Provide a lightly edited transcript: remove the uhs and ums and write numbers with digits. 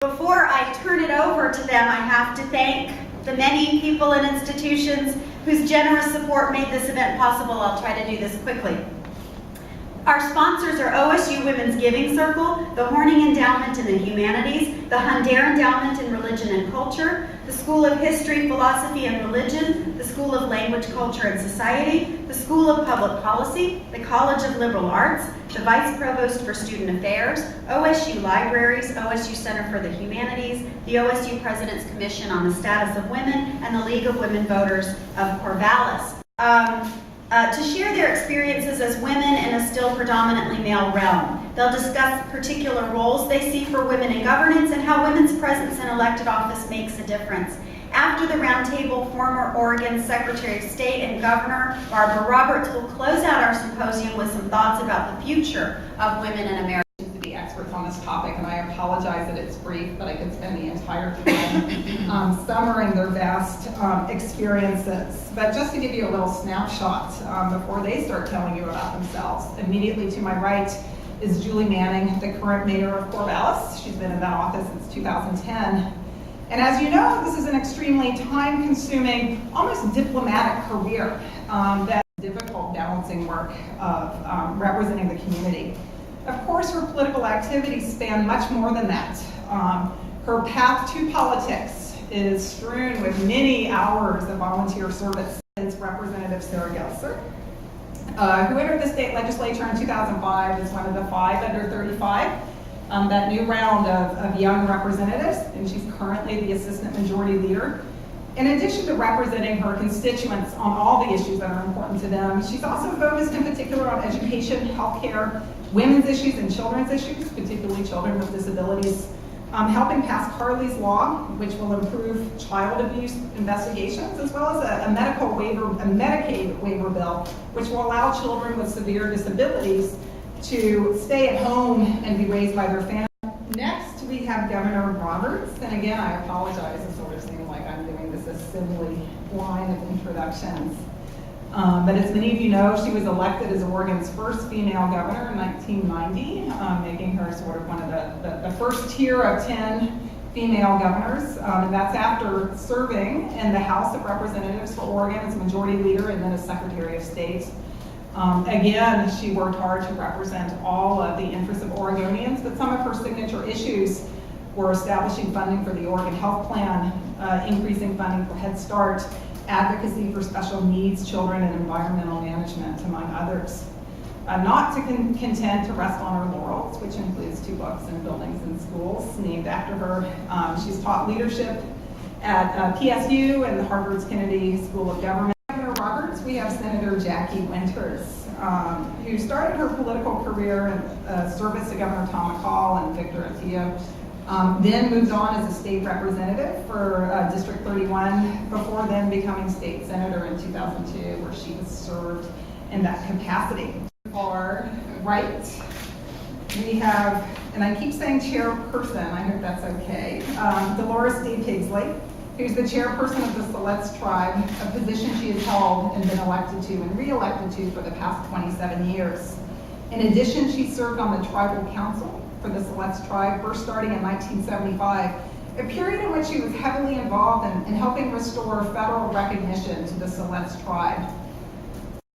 Before I turn it over to them, I have to thank the many people and institutions whose generous support made this event possible. I'll try to do this quickly. Our sponsors are OSU Women's Giving Circle, the Horning Endowment in the Humanities, the Hundair Endowment in Religion and Culture, the School of History, Philosophy, and Religion, the School of Language, Culture, and Society, the School of Public Policy, the College of Liberal Arts, the Vice Provost for Student Affairs, OSU Libraries, OSU Center for the Humanities, the OSU President's Commission on the Status of Women, and the League of Women Voters of Corvallis. To share their experiences as women in a still predominantly male realm. They'll discuss particular roles they see for women in governance and how women's presence in elected office makes a difference. After the roundtable, former Oregon Secretary of State and Governor Barbara Roberts will close out our symposium with some thoughts about the future of women in America. To be experts on this topic, and I apologize that it's brief, but I could spend the entire time summarizing their vast experiences. But just to give you a little snapshot before they start telling you about themselves, immediately to my right is Julie Manning, the current mayor of Corvallis. She's been in that office since 2010. And as you know, this is an extremely time-consuming, almost diplomatic career that's difficult balancing work of representing the community. Of course, her political activities span much more than that. Her path to politics is strewn with many hours of volunteer service. It's Representative Sara Gelser, who entered the state legislature in 2005 as one of the 5 under 35, that new round of young representatives, and she's currently the Assistant Majority Leader. In addition to representing her constituents on all the issues that are important to them, she's also focused in particular on education, healthcare, women's issues, and children's issues, particularly children with disabilities, helping pass Carly's Law, which will improve child abuse investigations, as well as a Medicaid waiver bill, which will allow children with severe disabilities to stay at home and be raised by their family. Next, we have Governor Roberts, and again, I apologize, it sort of seems like I'm doing this assembly line of introductions. But as many of you know, she was elected as Oregon's first female governor in 1990, making her sort of one of the first tier of 10 female governors. And that's after serving in the House of Representatives for Oregon as Majority Leader and then as Secretary of State. Again, she worked hard to represent all of the interests of Oregonians, but some of her signature issues were establishing funding for the Oregon Health Plan, increasing funding for Head Start, advocacy for special needs children, and environmental management, among others. Not to content to rest on her laurels, which includes 2 books and buildings and schools named after her. She's taught leadership at PSU and Harvard's Kennedy School of Government. Governor Roberts, we have Senator Jackie Winters, who started her political career in service to Governor Tom McCall and Victor Attia. Then moved on as a state representative for District 31, before then becoming state senator in 2002, where she has served in that capacity. Far right, we have, and I keep saying chairperson, I hope that's okay, Dolores D. Pigsley, who's the chairperson of the Siletz tribe, a position she has held and been elected to and re-elected to for the past 27 years. In addition, she served on the tribal council for the Siletz tribe, first starting in 1975, a period in which she was heavily involved in helping restore federal recognition to the Siletz tribe.